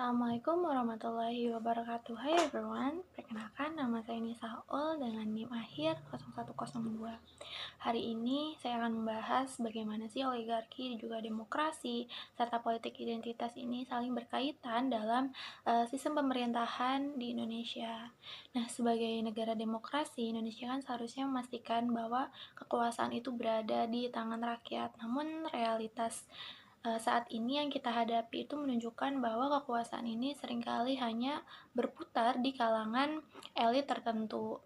Assalamualaikum warahmatullahi wabarakatuh. Hai everyone, perkenalkan nama saya Nisa Ul dengan NIM akhir 0102. Hari ini saya akan membahas bagaimana sih oligarki dan juga demokrasi serta politik identitas ini saling berkaitan dalam sistem pemerintahan di Indonesia. Nah, sebagai negara demokrasi, Indonesia kan seharusnya memastikan bahwa kekuasaan itu berada di tangan rakyat. Namun realitas saat ini yang kita hadapi itu menunjukkan bahwa kekuasaan ini seringkali hanya berputar di kalangan elit tertentu,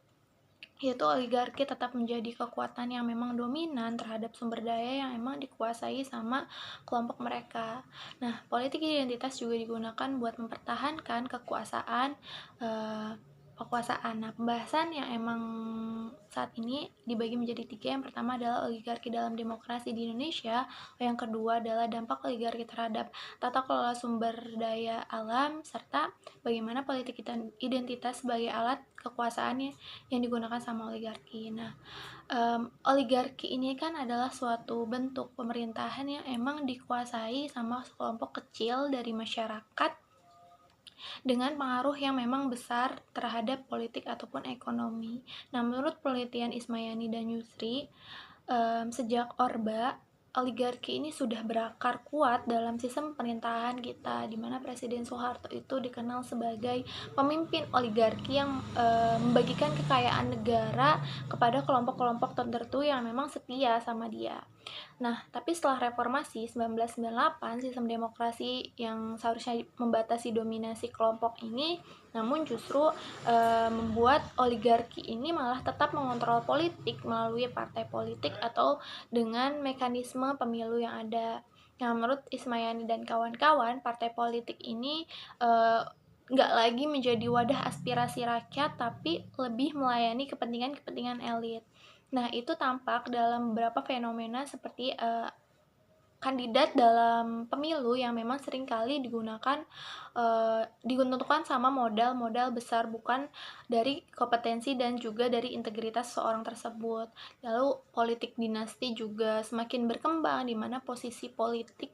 yaitu oligarki tetap menjadi kekuatan yang memang dominan terhadap sumber daya yang memang dikuasai sama kelompok mereka. Nah, politik identitas juga digunakan buat mempertahankan kekuasaan. Nah, pembahasan yang emang saat ini dibagi menjadi tiga. Yang pertama adalah oligarki dalam demokrasi di Indonesia, yang kedua adalah dampak oligarki terhadap tata kelola sumber daya alam, serta bagaimana politik identitas sebagai alat kekuasaannya yang digunakan sama oligarki. Nah, oligarki ini kan adalah suatu bentuk pemerintahan yang emang dikuasai sama sekelompok kecil dari masyarakat dengan pengaruh yang memang besar terhadap politik ataupun ekonomi. Nah, menurut penelitian Ismayani dan Yusri, sejak Orba, oligarki ini sudah berakar kuat dalam sistem pemerintahan kita, di mana Presiden Soeharto itu dikenal sebagai pemimpin oligarki yang membagikan kekayaan negara kepada kelompok-kelompok tertentu yang memang setia sama dia. Nah, tapi setelah reformasi 1998, sistem demokrasi yang seharusnya membatasi dominasi kelompok ini, namun justru membuat oligarki ini malah tetap mengontrol politik melalui partai politik atau dengan mekanisme pemilu yang ada. Nah, menurut Ismayani dan kawan-kawan, partai politik ini nggak lagi menjadi wadah aspirasi rakyat, tapi lebih melayani kepentingan-kepentingan elit. Nah, itu tampak dalam beberapa fenomena seperti kandidat dalam pemilu yang memang seringkali ditentukan sama modal besar, bukan dari kompetensi dan juga dari integritas seorang tersebut. Lalu politik dinasti juga semakin berkembang, di mana posisi politik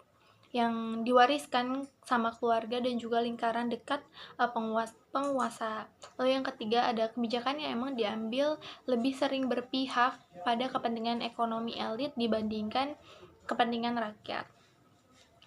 yang diwariskan sama keluarga dan juga lingkaran dekat penguasa. Lalu yang ketiga ada kebijakan yang emang diambil lebih sering berpihak pada kepentingan ekonomi elit dibandingkan kepentingan rakyat.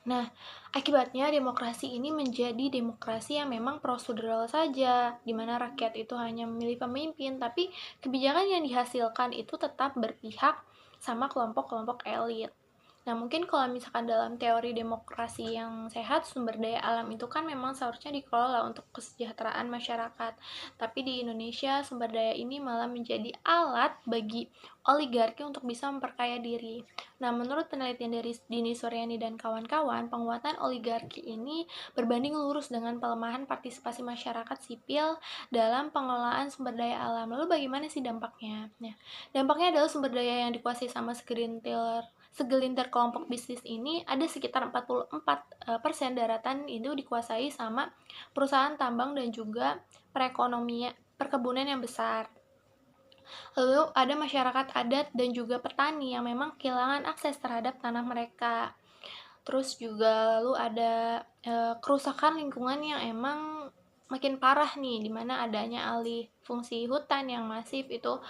Nah, akibatnya demokrasi ini menjadi demokrasi yang memang prosedural saja, di mana rakyat itu hanya memilih pemimpin, tapi kebijakan yang dihasilkan itu tetap berpihak sama kelompok-kelompok elit. Nah, mungkin kalau misalkan dalam teori demokrasi yang sehat, sumber daya alam itu kan memang seharusnya dikelola untuk kesejahteraan masyarakat. Tapi di Indonesia, sumber daya ini malah menjadi alat bagi oligarki untuk bisa memperkaya diri. Nah, menurut penelitian dari Dini Suryani dan kawan-kawan, penguatan oligarki ini berbanding lurus dengan pelemahan partisipasi masyarakat sipil dalam pengelolaan sumber daya alam. Lalu bagaimana sih dampaknya? Nah, dampaknya adalah sumber daya yang dikuasai sama segelintir kelompok bisnis ini, ada sekitar 44% daratan itu dikuasai sama perusahaan tambang dan juga perkebunan yang besar. Lalu ada masyarakat adat dan juga petani yang memang kehilangan akses terhadap tanah mereka. Terus juga lalu ada kerusakan lingkungan yang emang makin parah nih, dimana adanya alih fungsi hutan yang masif itu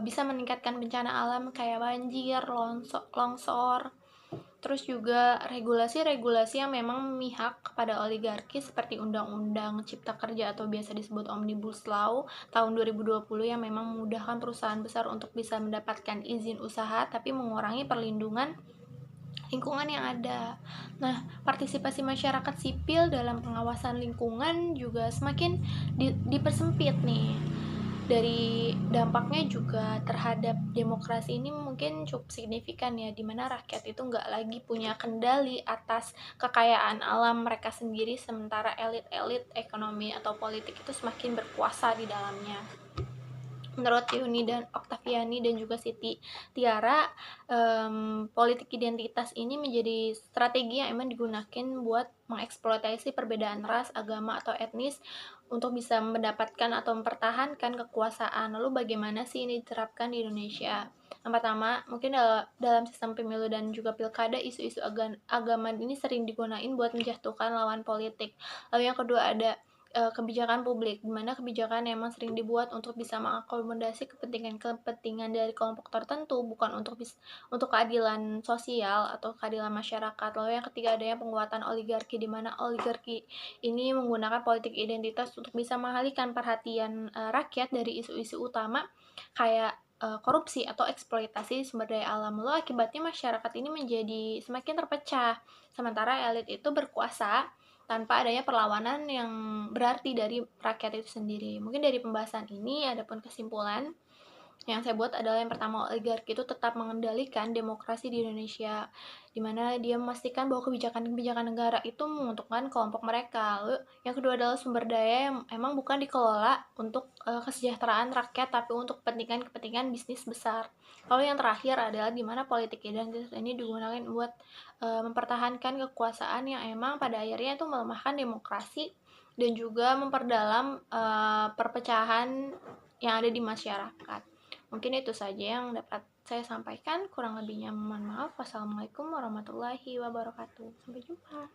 bisa meningkatkan bencana alam kayak banjir, longsor. Terus juga regulasi-regulasi yang memang memihak kepada oligarki seperti Undang-Undang Cipta Kerja atau biasa disebut Omnibus Law tahun 2020 yang memang memudahkan perusahaan besar untuk bisa mendapatkan izin usaha tapi mengurangi perlindungan lingkungan yang ada. Nah, partisipasi masyarakat sipil dalam pengawasan lingkungan juga semakin dipersempit nih. Dari dampaknya juga terhadap demokrasi ini mungkin cukup signifikan ya, dimana rakyat itu nggak lagi punya kendali atas kekayaan alam mereka sendiri, sementara elit-elit ekonomi atau politik itu semakin berkuasa di dalamnya. Menurut Yuni dan Oktaviani dan juga Siti Tiara, politik identitas ini menjadi strategi yang emang digunakan buat mengeksploitasi perbedaan ras, agama, atau etnis untuk bisa mendapatkan atau mempertahankan kekuasaan. Lalu bagaimana sih ini diterapkan di Indonesia? Yang pertama, mungkin dalam sistem pemilu dan juga pilkada, isu-isu agama ini sering digunain buat menjatuhkan lawan politik. Lalu yang kedua ada kebijakan publik, di mana kebijakan emang sering dibuat untuk bisa mengakomodasi kepentingan-kepentingan dari kelompok tertentu, bukan untuk keadilan sosial atau keadilan masyarakat. Lalu yang ketiga adanya penguatan oligarki, di mana oligarki ini menggunakan politik identitas untuk bisa mengalihkan perhatian rakyat dari isu-isu utama kayak korupsi atau eksploitasi sumber daya alam. Lalu akibatnya masyarakat ini menjadi semakin terpecah, sementara elit itu berkuasa tanpa adanya perlawanan yang berarti dari rakyat itu sendiri. Mungkin dari pembahasan ini ada pun kesimpulan yang saya buat adalah yang pertama, oligarki itu tetap mengendalikan demokrasi di Indonesia, di mana dia memastikan bahwa kebijakan-kebijakan negara itu menguntungkan kelompok mereka. Lalu yang kedua adalah sumber daya yang emang bukan dikelola untuk kesejahteraan rakyat, tapi untuk kepentingan-kepentingan bisnis besar. Lalu yang terakhir adalah di mana politik identitas ini digunakan buat mempertahankan kekuasaan yang emang pada akhirnya itu melemahkan demokrasi dan juga memperdalam perpecahan yang ada di masyarakat. Mungkin itu saja yang dapat saya sampaikan, kurang lebihnya mohon maaf. Wassalamualaikum warahmatullahi wabarakatuh. Sampai jumpa.